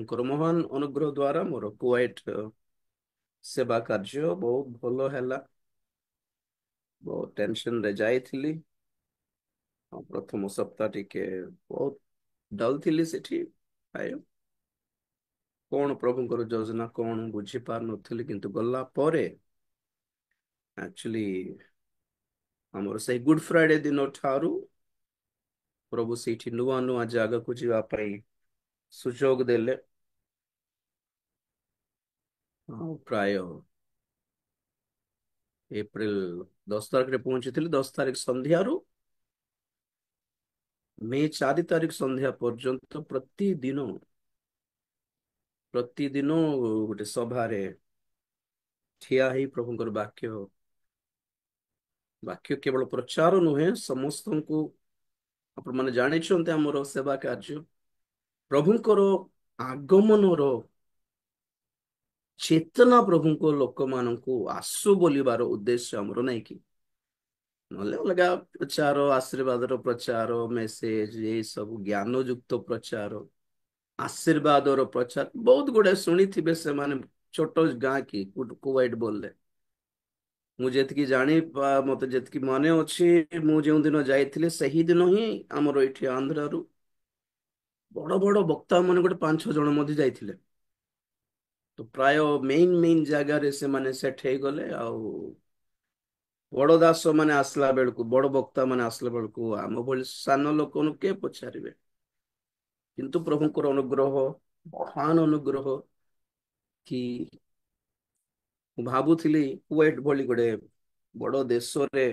ପ୍ରଭୁଙ୍କର ମହାନ ଅନୁଗ୍ରହ ଦ୍ୱାରା ମୋର କୁଏଟ ସେବା କାର୍ଯ୍ୟ ବହୁତ ଭଲ ହେଲା। ବହୁତ ଟେନସନରେ ଯାଇଥିଲି। ପ୍ରଥମ ସପ୍ତାହ ଟିକେ ବହୁତ ଡଲ୍ ଥିଲି ସେଠି। ଆୟ କଣ ପ୍ରଭୁଙ୍କର ଯୋଜନା କଣ ବୁଝି ପାରୁନଥିଲି, କିନ୍ତୁ ଗଲା ପରେ ଆକ୍ଚୁଆଲି ଆମର ସେଇ ଗୁଡ ଫ୍ରାଇଡେ ଦିନ ଠାରୁ ପ୍ରଭୁ ସେଇଠି ନୂଆ ନୂଆ ଜାଗାକୁ ଯିବା ପାଇଁ ସୁଯୋଗ ଦେଲେ। ପ୍ରାୟ ଏପ୍ରିଲ 10 ତାରିଖରେ ପହଞ୍ଚିଥିଲି। 10 ତାରିଖ ସନ୍ଧ୍ୟାରୁ ମେ 4 ତାରିଖ ସନ୍ଧ୍ୟା ପର୍ଯ୍ୟନ୍ତ ପ୍ରତିଦିନ ଗୋଟେ ସଭାରେ ଠିଆ ହେଇ ପ୍ରଭୁଙ୍କର ବାକ୍ୟ କେବଳ ପ୍ରଚାର ନୁହେଁ, ସମସ୍ତଙ୍କୁ ଆପଣମାନେ ଜାଣିଛନ୍ତି ଆମର ସେବା କାର୍ଯ୍ୟ ପ୍ରଭୁଙ୍କର ଆଗମନର ଚେତନା ପ୍ରଭୁଙ୍କ ଲୋକମାନଙ୍କୁ ଆସୁ ବୋଲିବାର ଉଦ୍ଦେଶ୍ୟ ଆମର ନାଇଁ କି? ନହେଲେ ଅଲଗା ପ୍ରଚାର, ଆଶୀର୍ବାଦର ପ୍ରଚାର, ମେସେଜ, ଏଇ ସବୁ ଜ୍ଞାନ ଯୁକ୍ତ ପ୍ରଚାର, ଆଶୀର୍ବାଦର ପ୍ରଚାର ବହୁତ ଗୁଡେ ଶୁଣିଥିବେ ସେମାନେ। ଛୋଟ ଗାଁ କି କୁୱାଇଟ ବୋଲରେ ମୁଁ ଯେତିକି ମତେ ଯେତିକି ମନେ ଅଛି, ମୁଁ ଯେଉଁ ଦିନ ଯାଇଥିଲି ସେହିଦିନ ହିଁ ଆମର ଏଇଠି ଆନ୍ଧ୍ରାରୁ ବଡ ବଡ ବକ୍ତା ମାନେ ଗୋଟେ 5-6 ଜଣ ମଧ୍ୟ ଯାଇଥିଲେ। ତ ପ୍ରାୟ ମେନ୍ ଜାଗାରେ ସେମାନେ ସେଟ୍ ହେଇଗଲେ। ଆଉ ବଡ ଦାସ ମାନେ ଆସିଲା ବେଳକୁ, ବଡ ବକ୍ତା ମାନେ ଆସିଲା ବେଳକୁ ଆମ ଭଳି ସାନ ଲୋକଙ୍କୁ କିଏ ପଚାରିବେ? କିନ୍ତୁ ପ୍ରଭୁଙ୍କର ଅନୁଗ୍ରହ, ମହାନ ଅନୁଗ୍ରହ କି ମୁଁ ଭାବୁଥିଲି କୁଏଟ ଭଳି ଗୋଟେ ବଡ ଦେଶରେ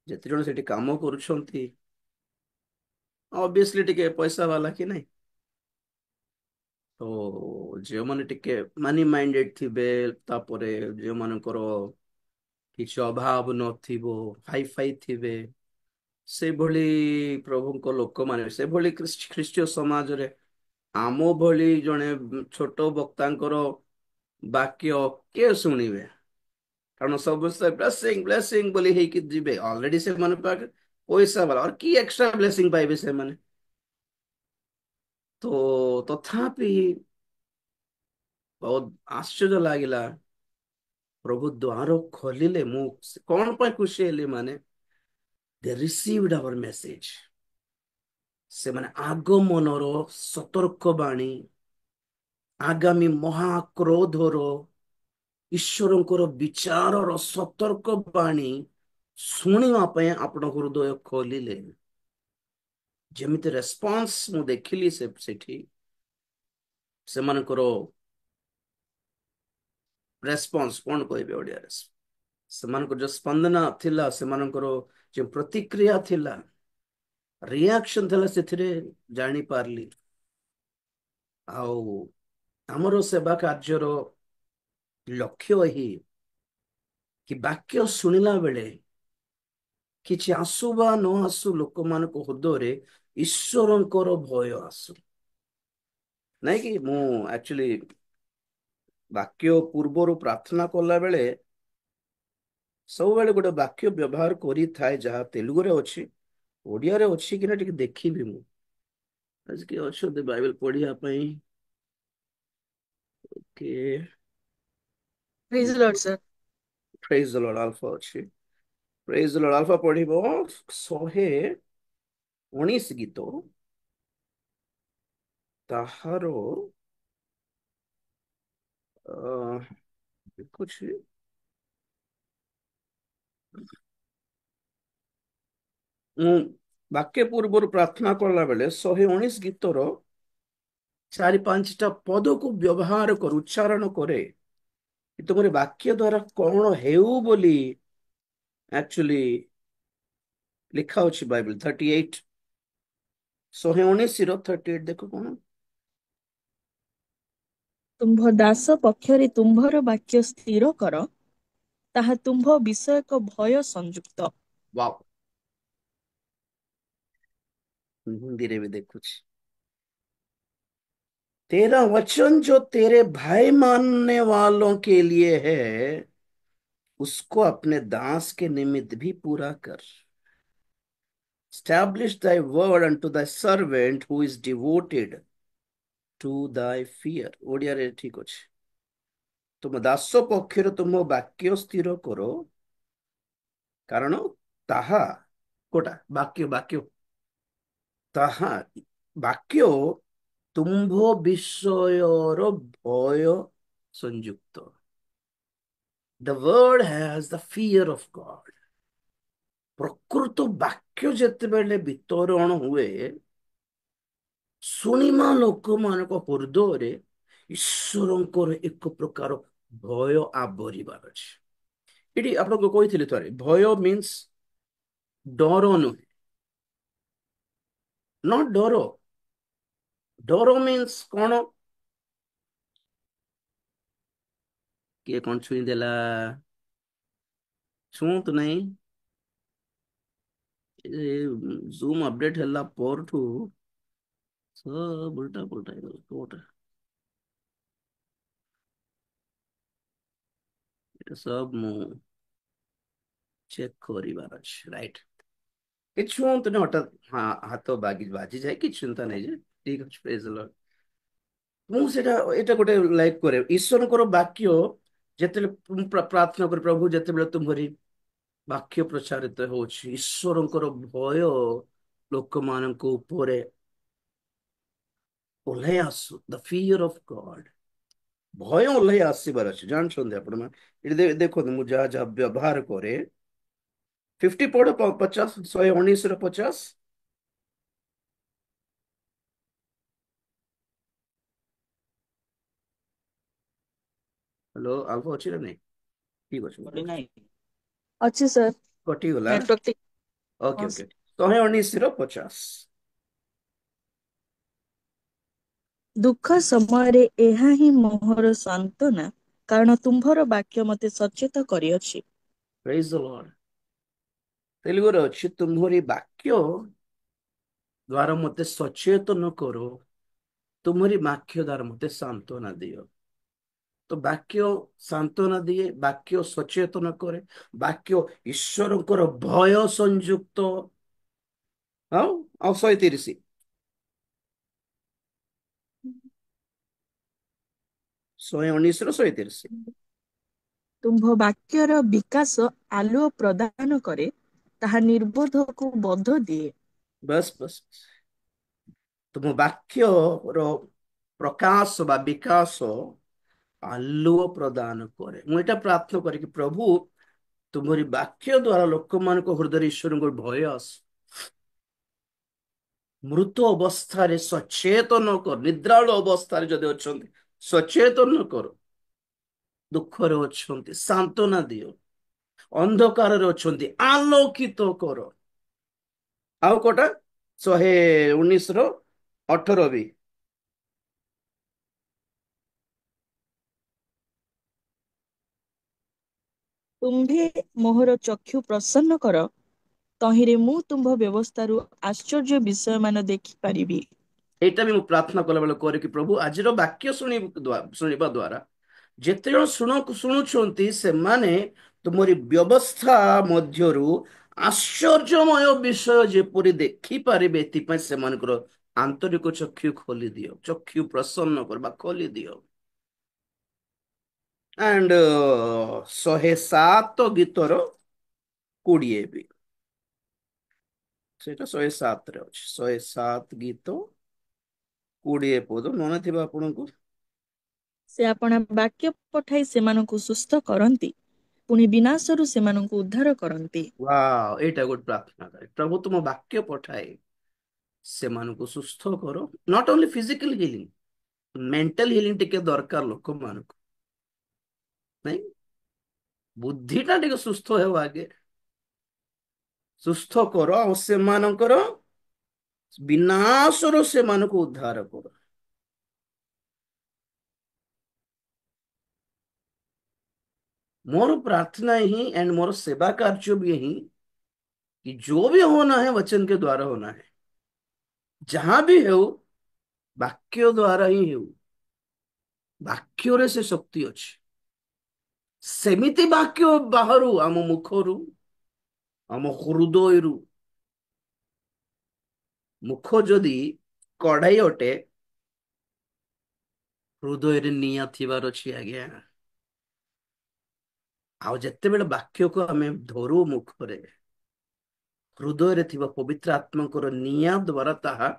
ଯେତେ ଜଣ ସେଠି କାମ କରୁଛନ୍ତି, ଅବଭିୟସଲି ଟିକେ ପଇସା ବାଲା କି ନାଇଁ, ତ ଯେଉଁମାନେ ଟିକେ ମାନି ମାଇଣ୍ଡେଡ ଥିବେ, ତାପରେ ଯେଉଁମାନଙ୍କର କିଛି ଅଭାବ ନଥିବ, ହାଇ ଫାଇ ଥିବେ, ସେଭଳି ପ୍ରଭୁଙ୍କ ଲୋକମାନେ, ସେଭଳି ଖ୍ରୀଷ୍ଟୀୟ ସମାଜରେ ଆମ ଭଳି ଜଣେ ଛୋଟ ବକ୍ତାଙ୍କର ବାକ୍ୟ କିଏ ଶୁଣିବେ? କାରଣ ସମସ୍ତେ ବ୍ଲେସିଂ ବ୍ଲେସିଂ ବୋଲି ହେଇକି ଯିବେ। ଅଲରେଡି ସେମାନେ ପାଖେ ପଇସା ବାଲା, ଆଉ କି ଏକ୍ସଟ୍ରା ବ୍ଲେସିଂ ପାଇବେ ସେମାନେ? ତ ତଥାପି ବହୁତ ଆଶ୍ଚର୍ଯ୍ୟ ଲାଗିଲା। ପ୍ରଭୁ ଦ୍ୱାର ଖୋଲିଲେ। ମୁଁ କଣ ପାଇଁ ଖୁସି ହେଲି ମାନେ they received our message। ସେମାନେ ଆଗମନର ସତର୍କ ବାଣୀ, ଆଗାମୀ ମହାକ୍ରୋଧର, ଈଶ୍ୱରଙ୍କର ବିଚାରର ସତର୍କ ବାଣୀ ଶୁଣିବା ପାଇଁ ଆପଣଙ୍କ ହୃଦୟ ଖୋଲିଲେ। ଯେମିତି ରେସ୍ପନ୍ସ ମୁଁ ଦେଖିଲି ସେଠି ସେମାନଙ୍କର ରେସ୍ପନ୍ସ କଣ କହିବେ ଓଡିଆରେ, ସେମାନଙ୍କର ଯୋଉ ସ୍ପନ୍ଦନ ଥିଲା, ସେମାନଙ୍କର ଯୋଉ ପ୍ରତିକ୍ରିୟା ଥିଲା, ରିଆକ୍ସନ ଥିଲା, ସେଥିରେ ଜାଣିପାରିଲି। ଆଉ ଆମର ସେବା କାର୍ଯ୍ୟର ଲକ୍ଷ୍ୟ ଏହି କି ବାକ୍ୟ ଶୁଣିଲା ବେଳେ କିଛି ଆସୁ ବା ନ ଆସୁ, ଲୋକମାନଙ୍କ ହୃଦୟରେ ଈଶ୍ୱରଙ୍କର ଭୟ ଆସୁ। ନାଇଁ କି ମୁଁ ଆକ୍ଚୁଆଲି ବାକ୍ୟ ପୂର୍ବରୁ ପ୍ରାର୍ଥନା କଲା ବେଳେ ସବୁବେଳେ ଗୋଟେ ବାକ୍ୟ ବ୍ୟବହାର କରିଥାଏ, ଯାହା ତେଲୁଗୁରେ ଅଛି, ଓଡିଆରେ ଅଛି କି ନା ଟିକେ ଦେଖିବି। ମୁଁ ଆଜି କିଏ ଅଛନ୍ତି ବାଇବେଲ ପଢିବା ପାଇଁ? କିଏ? ପ୍ରେଜ ଦ ଲର୍ଡ ସାର୍। ପ୍ରେଜ ଦ ଲର୍ଡ। ଆଲଫା ଅଛି। ପ୍ରେଜ ଦ ଲର୍ଡ। ଆଲଫା ପଢିବ 119 ଗୀତ, ତାହାର ଦେଖୁଛି ମୁଁ ବାକ୍ୟ ପୂର୍ବରୁ ପ୍ରାର୍ଥନା କଲା ବେଳେ 119 ଗୀତର 4-5ଟା ପଦକୁ ବ୍ୟବହାର କରୁ, ଉଚ୍ଚାରଣ କରେ। ତୁମର ବାକ୍ୟ ଦ୍ଵାରା କଣ ହେଉ ବୋଲି ଆକ୍ଚୁଆଲି ଲେଖା ଅଛି ବାଇବେଲ 38, 119 ର 38 ଦେଖ କଣ? ତୁମ୍ଭ ଦାସ ପକ୍ଷରେ ତୁମ୍ଭର ବାକ୍ୟ ସ୍ଥିର କର, ତାହା ତୁମ୍ଭ ବିଷୟକ ଭୟ ସଂଯୁକ୍ତ। वाव। हिंदी भी देखुच। तेरा वचन जो तेरे भाई मानने वालों के लिए है, उसको अपने दास के निमित्त भी पूरा कर। Establish thy word unto thy servant who is devoted to thy fear ଓଡିଆରେ ଠିକ ଅଛି। ତୁମ ଦାସ ପକ୍ଷରେ ତୁମ ବାକ୍ୟ ସ୍ଥିର କର, କାରଣ ତାହା କୋଟା ବାକ୍ୟ ବାକ୍ୟ ତାହା ବାକ୍ୟ ତୁମ୍ଭ ବିଷୟର ଭୟ ସଂଯୁକ୍ତ। The word has the fear of God। ପ୍ରକୃତ ବାକ୍ୟ ଯେତେବେଳେ ବିତରଣ ହୁଏ, ଶୁଣିବା ଲୋକମାନଙ୍କ ହୃଦୟରେ ଈଶ୍ୱରଙ୍କର ଏକ ପ୍ରକାର ଭୟ ଆବରିବାର ଅଛି। ଏଠି ଆପଣଙ୍କୁ କହିଥିଲି ଥରେ, ଭୟ ମିନ୍ସ ଡର ନୁହେଁ, ନଟ୍ ଡର। ଡର ମିନ୍ସ କଣ? କିଏ କଣ ଛୁଇଁ ଦେଲା, ଛୁଅନ୍ତୁ ନାହିଁ। ଜୁମ୍ ଅପଡେଟ ହେଲା ପରଠୁ ସବୁ ଉଲ୍ଟା ପୁଲ୍ଟା ହେଇଗଲା କୋଉଟା, এটা ସବୁ ମୁଁ ଚେକ୍ କରିବାର ଅଛି, ରାଇଟ୍। କିଛି ହୁଅନ୍ତୁନି, ହଠାତ୍ ହାତ ବାଜି ଯାଏ, କିଛି ଚିନ୍ତା ନାହିଁ ଯେ, ଠିକ ଅଛି, ପ୍ରେଜ୍ ଦ ଲର୍ଡ। ମୁଁ ସେଇଟା ଏଇଟା ଗୋଟେ ଲାଇକ୍ କରେ, ଈଶ୍ୱରଙ୍କର ବାକ୍ୟ ଯେତେବେଳେ ମୁଁ ପ୍ରାର୍ଥନା କରେ, ପ୍ରଭୁ ଯେତେବେଳେ ତୁମରି ବାକ୍ୟ ପ୍ରଚାରିତ ହଉଛି, ଈଶ୍ୱରଙ୍କର ଭୟ ଲୋକମାନଙ୍କ ଉପରେ ଓହ୍ଲାଇ ଆସୁ, ଦ ଫିୟର ଅଫ ଗଡ୍, ଭୟ ଓହ୍ଲାଇ ଆସିବାର ଅଛି। ଜାଣିଛନ୍ତି ଆପଣ ମାନେ, ଏଠି ଦେଖନ୍ତୁ ମୁଁ ଯାହା ଯାହା ବ୍ୟବହାର କରେ, 50 ପଢ 50, 119 ର 50। ହ୍ୟାଲୋ, ଆଲଫା ଅଛି ନା ନାଇଁ? ଠିକ ଅଛି, ମୁଁ କହୁଛି। ଅଛି ସାର୍, କଟିଗଲା। ନେଟୱାର୍କ ଟିକେ ଓକେ ହଁ ଓକେ, sir। 119 ର 50। ଦୁଃଖ ସମୟରେ ଏହା ହିଁ ମୋହର ସାନ୍ତ୍ୱନା, କାରଣ ତୁମ୍ଭର ବାକ୍ୟ ମତେ ସଚେତ କରିଅଛି। ପ୍ରେଜ୍ ଦ ଲର୍ଡ। ତେଲୁଗୁରେ ଅଛି, ତୁମ୍ଭରି ବାକ୍ୟ ଦ୍ୱାରା ମତେ ସଚେତନ କର, ତୁମରି ବାକ୍ୟ ଦ୍ୱାରା ମତେ ସାନ୍ତ୍ୱନା ଦିଅ। ତ ବାକ୍ୟ ସାନ୍ତ୍ୱନା ଦିଏ, ବାକ୍ୟ ସଚେତନ କରେ, ବାକ୍ୟ ଈଶ୍ୱରଙ୍କର ଭୟ ସଂଯୁକ୍ତ। ଆଉ ଆଉ 130, 119 ର 130। ତୁମ୍ଭ ବାକ୍ୟର ବିକାଶ ଆଲୁଅ ପ୍ରଦାନ କରେ, ତାହା ନିର୍ବୋଧକୁ ବୋଧ ଦିଏ। ବସ୍ ବସ୍, ତୁମ ବାକ୍ୟର ପ୍ରକାଶ ବା ବିକାଶ ଆଲୁଅ ପ୍ରଦାନ କରେ। ମୁଁ ଏଇଟା ପ୍ରାର୍ଥନା କରେ କି ପ୍ରଭୁ ତୁମରି ବାକ୍ୟ ଦ୍ୱାରା ଲୋକମାନଙ୍କ ହୃଦୟରେ ଈଶ୍ୱରଙ୍କ ଭୟ ଆସୁ, ମୃତ ଅବସ୍ଥାରେ ସଚେତନ କର, ନିଦ୍ରାଳୁ ଅବସ୍ଥାରେ ଯଦି ଅଛନ୍ତି ସଚେତନ କର, ଦୁଃଖରେ ଅଛନ୍ତି ସାନ୍ତ୍ୱନା ଦିଅ, ଅନ୍ଧକାରରେ ଅଛନ୍ତି ଆଲୋକିତ କର। ଆଉ କୋଟା 119 ର 18 ବି। ତୁମ୍ଭେ ମୋହର ଚକ୍ଷୁ ପ୍ରସନ୍ନ କର, ତହିଁରେ ମୁଁ ତୁମ୍ଭ ବ୍ୟବସ୍ଥାରୁ ଆଶ୍ଚର୍ଯ୍ୟ ବିଷୟମାନ ଦେଖିପାରିବି। ଏଇଟା ବି ମୁଁ ପ୍ରାର୍ଥନା କଲାବେଳେ କରେ କି ପ୍ରଭୁ ଆଜିର ବାକ୍ୟ ଶୁଣିବା ଦ୍ୱାରା ଯେତେ ଜଣ ଶୁଣୁଛନ୍ତି ସେମାନେ ତୁମରି ବ୍ୟବସ୍ଥା ମଧ୍ୟରୁ ଆଶ୍ଚର୍ଯ୍ୟମୟ ବିଷୟ ଯେପରି ଦେଖିପାରିବେ, ଏଥିପାଇଁ ସେମାନଙ୍କର ଆନ୍ତରିକ ଚକ୍ଷୁ ଖୋଲି ଦିଅ, ଚକ୍ଷୁ ପ୍ରସନ୍ନ କରିବା ଖୋଲି ଦିଅ। ଆଣ୍ଡ 107 ଗୀତର 20 ବି, ସେଇଟା 107 ରେ ଅଛି, 107 ଗୀତ 20 ପଦ ମନେ ଥିବା ଆପଣଙ୍କୁ। ସେ ଆପଣା ବାକ୍ୟ ପଠାଇ ସେମାନଙ୍କୁ ସୁସ୍ଥ କରନ୍ତି, ପୁଣି ବିନାଶରୁ ସେମାନଙ୍କୁ ଉଦ୍ଧାର କରନ୍ତି। ୱାଓ, ଏଇଟା ଗୋଟେ ପ୍ରାର୍ଥନା କରେ, ପ୍ରଭୁ ତୁମ ବାକ୍ୟ ପଠାଏ ସେମାନଙ୍କୁ ସୁସ୍ଥ କର। Not only physical healing, mental healing ଟିକେ ଦରକାର ଲୋକମାନଙ୍କୁ, ନାଇଁ? ବୁଦ୍ଧିଟା ଟିକେ ସୁସ୍ଥ ହେବା ଆଗେ, ସୁସ୍ଥ କର ଆଉ ସେମାନଙ୍କର ବିନାଶରୁ ସେମାନଙ୍କୁ ଉଦ୍ଧାର କର। मोर प्रार्थना ही एंड मोर सेवा कार्य भी यही कि जो भी होना है वचन के द्वारा होना है, जहां भी हो वाक्य द्वारा ही हो, वाक्य से शक्ति अच्छी, सेमिति वाक्य बाहर आम मुखरु आम हृदय मुख जदि कढ़ाई अटे ହୃଦୟରେ ନିଆଁ ଥିବାର ଅଛି ଆଜ୍ଞା। ଆଉ ଯେତେବେଳେ ବାକ୍ୟକୁ ଆମେ ଧରୁ ମୁଖରେ, ହୃଦୟରେ ଥିବା ପବିତ୍ର ଆତ୍ମାଙ୍କର ନିଆଁ ଦ୍ୱାରା ତାହା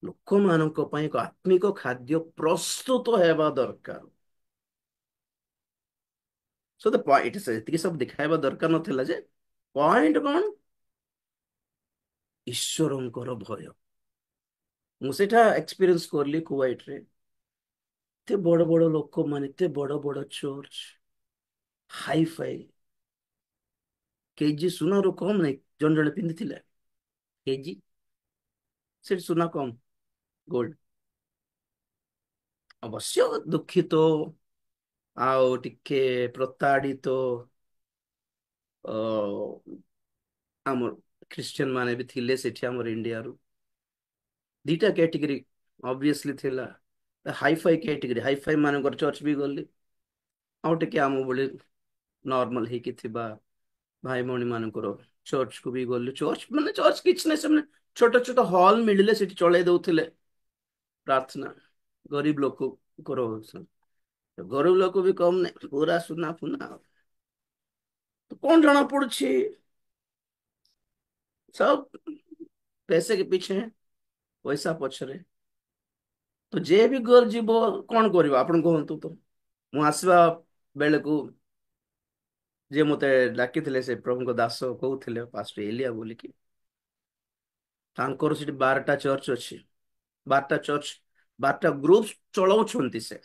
ଲୋକମାନଙ୍କ ପାଇଁ ଏକ ଆତ୍ମିକ ଖାଦ୍ୟ ପ୍ରସ୍ତୁତ ହେବା ଦରକାର। ସୋ ଦ ପଏଣ୍ଟ, ସେତିକି ସବୁ ଦେଖାଇବା ଦରକାର ନଥିଲା ଯେ ପଏଣ୍ଟ କଣ, ଈଶ୍ୱରଙ୍କର ଭୟ। ମୁଁ ସେଇଟା ଏକ୍ସପିରିଏନ୍ସ କରଲି କୁୱାଇଟରେ। ଏତେ ବଡ ବଡ ଲୋକମାନେ, ଏତେ ବଡ ବଡ ଚର୍ଚ୍ଚ, ହାଇ ଫାଇ, କେଜି ସୁନାରୁ କମ ନାହିଁ ଜଣେ ଜଣେ ପିନ୍ଧିଥିଲେ। କେଜି, ସେଠି ସୁନା କମ, ଗୋଲ୍ଡ। ଅବଶ୍ୟ ଦୁଃଖିତ ଆଉ ଟିକେ ପ୍ରତାଡ଼ିତ ଅ ଆମର ଖ୍ରୀଷ୍ଟିଆନ ମାନେ ବି ଥିଲେ ସେଠି ଆମର ଇଣ୍ଡିଆରୁ। ଦିଟା କ୍ୟାଟେଗୋରୀ ଅବଭିୟସଲି ଥିଲା। ହାଇଫାଇ କ୍ୟାଟେଗୋରୀ, ହାଇଫାଇ ମାନଙ୍କର ଚର୍ଚ୍ଚ ବି ଗଲି, ଆଉ ଟିକେ ଆମ ଭଳି ନର୍ମାଲ ହେଇକି ଥିବା ଭାଇ ଭଉଣୀ ମାନଙ୍କର ଚର୍ଚ୍ଚ କୁ ବି ଗଲି। ଚର୍ଚ୍ଚ ମାନେ ଚର୍ଚ୍ଚ କିଛି ନାହିଁ, ସେମାନେ ଛୋଟ ଛୋଟ ହଲ୍ ମିଳିଲେ ସେଠି ଚଳେଇ ଦଉଥିଲେ ପ୍ରାର୍ଥନା। ଗରିବ ଲୋକଙ୍କର, ଗରିବ ଲୋକ ବି କମ ନାହିଁ, ପୁରା ସୁନା ଫୁନା। ତ କଣ ଜଣା ପଡୁଛି, ସବୁ पैसे के पीछे हैं, ପଇସା ପଛରେ। ତ ଯିଏ ବି ଯିବ କଣ କରିବ ଆପଣ କୁହନ୍ତୁ ତ। ମୁଁ ଆସିବା ବେଳକୁ ଯିଏ ମତେ ଡାକିଥିଲେ ସେ ପ୍ରଭୁଙ୍କ ଦାସ କହୁଥିଲେ ପାଷ୍ଟର ଏଲିଆ ବୋଲିକି, ତାଙ୍କର ସେଠି 12ଟା ଚର୍ଚ୍ଚ ଅଛି। 12ଟା ଚର୍ଚ୍ଚ, 12ଟା ଗ୍ରୁପ ଚଳଉଛନ୍ତି ସେ।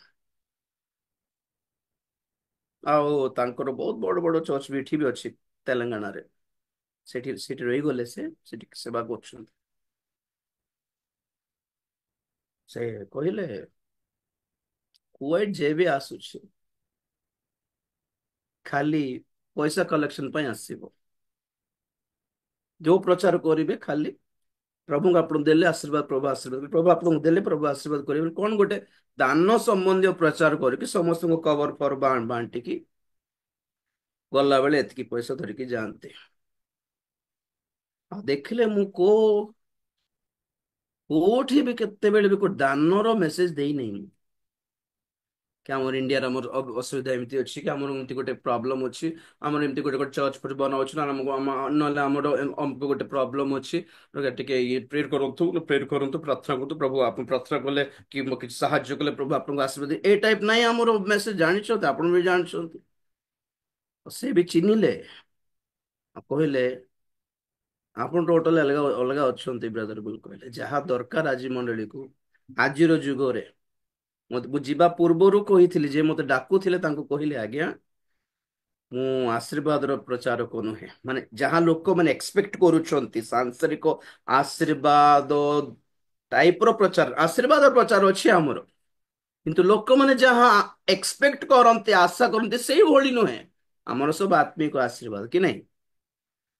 ଆଉ ତାଙ୍କର ବହୁତ ବଡ ବଡ ଚର୍ଚ୍ଚ ବି ଏଠି ବି ଅଛି ତେଲେଙ୍ଗାନାରେ। ସେଠି ସେଠି ରହିଗଲେ ସେ, ସେଠି ସେବା କରୁଛନ୍ତି। ସେ କହିଲେ କୁଏଟ ଯେ ବି ଆସୁଛି ଖାଲି ପଇସା କଲେକ୍ସନ ପାଇଁ ଆସିବ। ଯୋଉ ପ୍ରଚାର କରିବେ ଖାଲି ପ୍ରଭୁଙ୍କୁ ଆପଣ ଦେଲେ ଆଶୀର୍ବାଦ, ପ୍ରଭୁ ଆଶୀର୍ବାଦ, ପ୍ରଭୁ ଆପଣଙ୍କୁ ଦେଲେ ପ୍ରଭୁ ଆଶୀର୍ବାଦ କରିବେ, କଣ ଗୋଟେ ଦାନ ସମ୍ବନ୍ଧୀୟ ପ୍ରଚାର କରିକି ସମସ୍ତଙ୍କୁ କବର ଫର ବାଣ୍ଟିକି ଗଲା ବେଳେ ଏତିକି ପଇସା ଧରିକି ଯାଆନ୍ତି। ଆଉ ଦେଖିଲେ ମୁଁ କୋଉଠି ବି କେତେବେଳେ ବି କୋଉ ଦାନର ମେସେଜ ଦେଇନାହିଁ କି ଆମର ଇଣ୍ଡିଆରେ ଆମର ଅସୁବିଧା ଏମିତି ଅଛି, କି ଆମର ଏମିତି ଗୋଟେ ପ୍ରୋବ୍ଲେମ ଅଛି, ଆମର ଏମିତି ଗୋଟେ ଗୋଟେ ଚର୍ଚ୍ଚ ଫର୍ଚ୍ଚ ବନାଉଛି ନା ଆମକୁ, ନହେଲେ ଆମର ଅମୁକ ଗୋଟେ ପ୍ରୋବ୍ଲେମ ଅଛି, ଟିକେ ଇଏ ପ୍ରେୟର କରନ୍ତୁ, ପ୍ରେୟର କରନ୍ତୁ, ପ୍ରାର୍ଥନା କରନ୍ତୁ, ପ୍ରଭୁ ଆପଣ ପ୍ରାର୍ଥନା କଲେ କି କିଛି ସାହାଯ୍ୟ କଲେ ପ୍ରଭୁ ଆପଣଙ୍କୁ ଆଶୀର୍ବାଦ ଦେବେ। ଏଇ ଟାଇପ ନାହିଁ ଆମର ମେସେଜ, ଜାଣିଛନ୍ତି ଆପଣ ବି ଜାଣିଛନ୍ତି। ସେ ବି ଚିହ୍ନିଲେ ଆଉ କହିଲେ ଆପଣ ଟୋଟାଲି ଅଲଗା ଅଲଗା ଅଛନ୍ତି ବ୍ରଦର ବୋଲି କହିଲେ। ଯାହା ଦରକାର ଆଜି ମଣ୍ଡଳୀକୁ, ଆଜିର ଯୁଗରେ, ମୁଁ ଯିବା ପୂର୍ବରୁ କହିଥିଲି, ଯେ ମତେ ଡାକୁଥିଲେ ତାଙ୍କୁ କହିଲି ଆଜ୍ଞା ମୁଁ ଆଶୀର୍ବାଦର ପ୍ରଚାରକ ନୁହେଁ। ମାନେ ଯାହା ଲୋକମାନେ ଏକ୍ସପେକ୍ଟ କରୁଛନ୍ତି ସାଂସାରିକ ଆଶୀର୍ବାଦ ଟାଇପ ର ପ୍ରଚାର, ଆଶୀର୍ବାଦ ପ୍ରଚାର ଅଛି ଆମର, କିନ୍ତୁ ଲୋକମାନେ ଯାହା ଏକ୍ସପେକ୍ଟ କରନ୍ତି, ଆଶା କରନ୍ତି, ସେଇଭଳି ନୁହେଁ। ଆମର ସବୁ ଆତ୍ମିକ ଆଶୀର୍ବାଦ କି ନାହିଁ।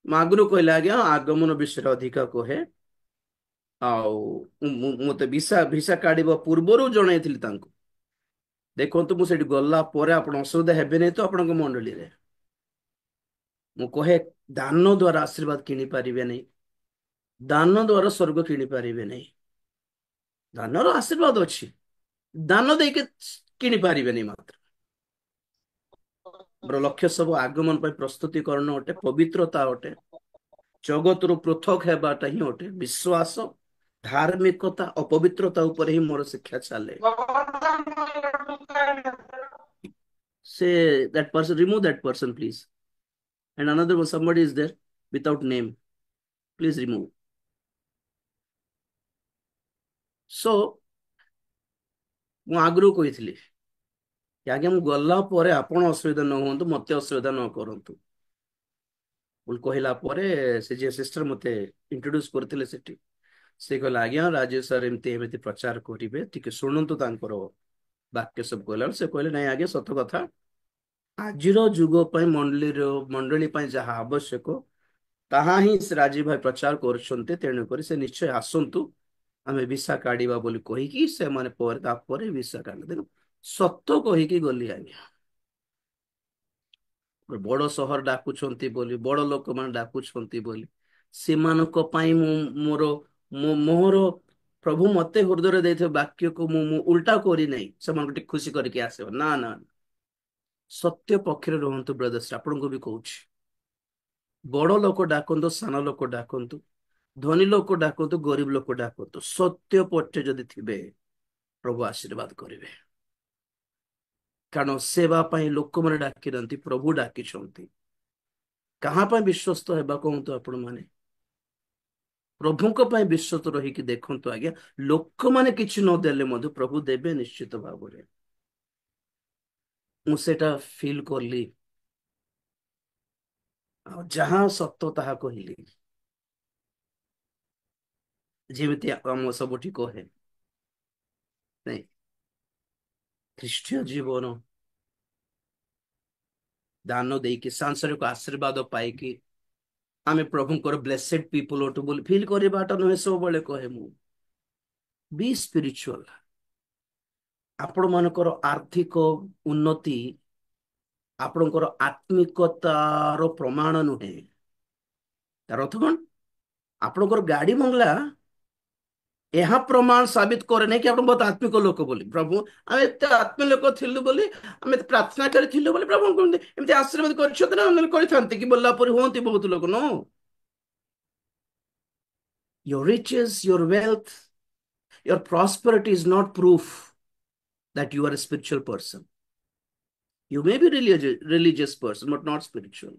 ମୁଁ ଆଗରୁ କହିଲେ ଆଜ୍ଞା ଆଗମନ ବିଷୟରେ ଅଧିକ କହେ। ଆଉ ମତେ ଭିସା ଭିସା କାଢିବା ପୂର୍ବରୁ ଜଣେଇଥିଲି ତାଙ୍କୁ, ଦେଖନ୍ତୁ ମୁଁ ସେଇଠି ଗଲା ପରେ ଆପଣ ଅସୁବିଧା ହେବେନି ତ ଆପଣଙ୍କ ମଣ୍ଡଳୀରେ। ମୁଁ କହେ ଦାନ ଦ୍ଵାରା ଆଶୀର୍ବାଦ କିଣି ପାରିବେ ନାହିଁ, ଦାନ ଦ୍ଵାରା ସ୍वर्ଗ କିଣି ପାରିବେ ନାହିଁ। ଦାନର ଆଶୀର୍ବାଦ ଅଛି, ଦାନ ଦେଇକି କିଣି ପାରିବେନି ମାତ୍ର। ଆମର ଲକ୍ଷ୍ୟ ସବୁ ଆଗମନ ପାଇଁ ପ୍ରସ୍ତୁତିକରଣ ଅଟେ, ପବିତ୍ରତା ଅଟେ, ଜଗତରୁ ପୃଥକ ହେବାଟା ହିଁ ଅଟେ। ବିଶ୍ୱାସ, ଧାର୍ମିକତା, ଅପବିତ୍ରତା ଉପରେ ହିଁ ମୋର ଶିକ୍ଷା ଚାଲେ। Say that person, remove that person, please. And another one, somebody is there without name. Please remove. So, ମୁଁ ଆଗରୁ କହିଥିଲି କି ଆଜ୍ଞା ମୁଁ ଗଲା ପରେ ଆପଣ ଅସୁବିଧା ନ ହୁଅନ୍ତୁ, ମତେ ଅସୁବିଧା ନ କରନ୍ତୁ ବୋଲି କହିଲା ପରେ ସେ ଯିଏ ସିଷ୍ଟର ମତେ ଇଣ୍ଟ୍ରୋଡ୍ୟୁସ କରିଥିଲେ ସେଠି, ସେ କହିଲେ ଆଜ୍ଞା ରାଜେଶ ସାର୍ ଏମିତି ଏମିତି ପ୍ରଚାର କରିବେ, ଟିକେ ଶୁଣନ୍ତୁ ତାଙ୍କର ବାକ୍ୟ ସବୁ କହିଲା। ସେ କହିଲେ ନାଇଁ ଆଜ୍ଞା ସତ କଥା, ଆଜିର ଯୁଗ ପାଇଁ ମଣ୍ଡଳୀ ପାଇଁ ଯାହା ଆବଶ୍ୟକ ତାହା ହିଁ ସେ ରାଜୀବ ଭାଇ ପ୍ରଚାର କରୁଛନ୍ତି, ତେଣୁକରି ସେ ନିଶ୍ଚୟ ଆସନ୍ତୁ, ଆମେ ଭିସା କାଢିବା ବୋଲି କହିକି ସେମାନେ ପରେ ତାପରେ ଭିସା କାଢିଲେ। ଦେଖ ସତ କହିକି ଗଲି ଆଜ୍ଞା। ବଡ ସହର ଡାକୁଛନ୍ତି ବୋଲି, ବଡ ଲୋକମାନେ ଡାକୁଛନ୍ତି ବୋଲି, ସେମାନଙ୍କ ପାଇଁ ମୁଁ ମୋର ମୋର ପ୍ରଭୁ ମତେ ହୃଦୟରେ ଦେଇଥିବା ବାକ୍ୟକୁ ମୁଁ ଉଲ୍ଟା କରି ନାହିଁ ସେମାନଙ୍କୁ ଟିକେ ଖୁସି କରିକି ଆସିବ ନା ନା। ସତ୍ୟ ପକ୍ଷରେ ରୁହନ୍ତୁ ବ୍ରଦର୍ସ, ଆପଣଙ୍କୁ ବି କହୁଛି। ବଡ ଲୋକ ଡାକନ୍ତୁ, ସାନ ଲୋକ ଡାକନ୍ତୁ, ଧନୀ ଲୋକ ଡାକନ୍ତୁ, ଗରିବ ଲୋକ ଡାକନ୍ତୁ, ସତ୍ୟ ପଥେ ଯଦି ଥିବେ ପ୍ରଭୁ ଆଶୀର୍ବାଦ କରିବେ। କାରଣ ସେବା ପାଇଁ ଲୋକମାନେ ଡାକିନାହାନ୍ତି, ପ୍ରଭୁ ଡାକିଛନ୍ତି। କାହା ପାଇଁ ବିଶ୍ୱସ୍ତ ହେବା କୁହନ୍ତୁ ଆପଣ ମାନେ? ପ୍ରଭୁଙ୍କ ପାଇଁ ବିଶ୍ୱସ୍ତ ରହିକି ଦେଖନ୍ତୁ ଆଜ୍ଞା, ଲୋକମାନେ କିଛି ନଦେଲେ ମଧ୍ୟ ପ୍ରଭୁ ଦେବେ ନିଶ୍ଚିତ ଭାବରେ। ମୁଁ ସେଇଟା ଫିଲ୍ କଲି, ଆଉ ଯାହା ସତ ତାହା କହିଲି। ଯେମିତି ଆମ ସବୁଠି କହେ ନାଇଁ, ଖ୍ରୀଷ୍ଟୀୟ ଜୀବନ ଦାନ ଦେଇକି ସାଂସାରିକ ଆଶୀର୍ବାଦ ପାଇକି ଆମେ ପ୍ରଭୁଙ୍କର ବ୍ଲେସେଡ ପିପୁଲ ଅଟୁ ବୋଲି ଫିଲ୍ କରିବାଟା ନୁହେଁ। ସବୁବେଳେ କହେ ମୁଁ, ବି ସ୍ପିରିଚୁଆଲ। ଆପଣ ମାନଙ୍କର ଆର୍ଥିକ ଉନ୍ନତି ଆପଣଙ୍କର ଆତ୍ମିକତାର ପ୍ରମାଣ ନୁହେଁ। ତାର ଅର୍ଥ କଣ? ଆପଣଙ୍କର ଗାଡି ବଙ୍ଗଲା ଏହା ପ୍ରମାଣ ସାବିତ କରେ ନାହିଁ କି ଆପଣ ବହୁତ ଆତ୍ମିକ ଲୋକ ବୋଲି। ପ୍ରଭୁ ଆମେ ଏତେ ଆତ୍ମୀୟ ଲୋକ ଥିଲୁ ବୋଲି, ଆମେ ଏତେ ପ୍ରାର୍ଥନା କରିଥିଲୁ ବୋଲି ପ୍ରଭୁ ଏମିତି ଆଶୀର୍ବାଦ କରିଛନ୍ତି ନା, ଆମେ କରିଥାନ୍ତି କି ବୋଲା ପରି ହୁଅନ୍ତି ବହୁତ ଲୋକ। No, your riches, your wealth, your prosperity is not proof that you are a spiritual person. You may be religious person but not spiritual.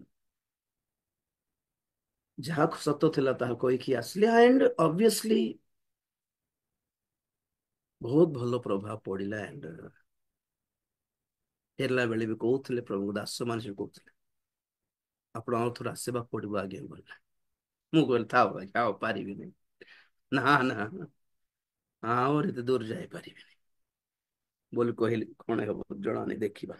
ଯାହା ସତ ଥିଲା ତାହା କହିକି ଆସିଲି, ଆଣ୍ଡ ଅବଭିୟସଲି ବହୁତ ଭଲ ପ୍ରଭାବ ପଡିଲା। ଆଣ୍ଡ ଫେରିଲା ବେଳେ ବି କହୁଥିଲେ, ପ୍ରଭୁ ଦାସ ମାନେ ସବୁ କହୁଥିଲେ ଆପଣ ଆଉ ଥରେ ଆସିବାକୁ ପଡିବ ଆଜ୍ଞା ବୋଲି। ମୁଁ କହିଲି ଥାଉ ଆଜ୍ଞା, ଆଉ ପାରିବିନି। ନା ନା, ଆହୁରି ଏତେ ଦୂର ଯାଇପାରିବିନି ବୋଲି କହିଲି। କଣ ହେବ ଜଣାନି, ଦେଖିବା।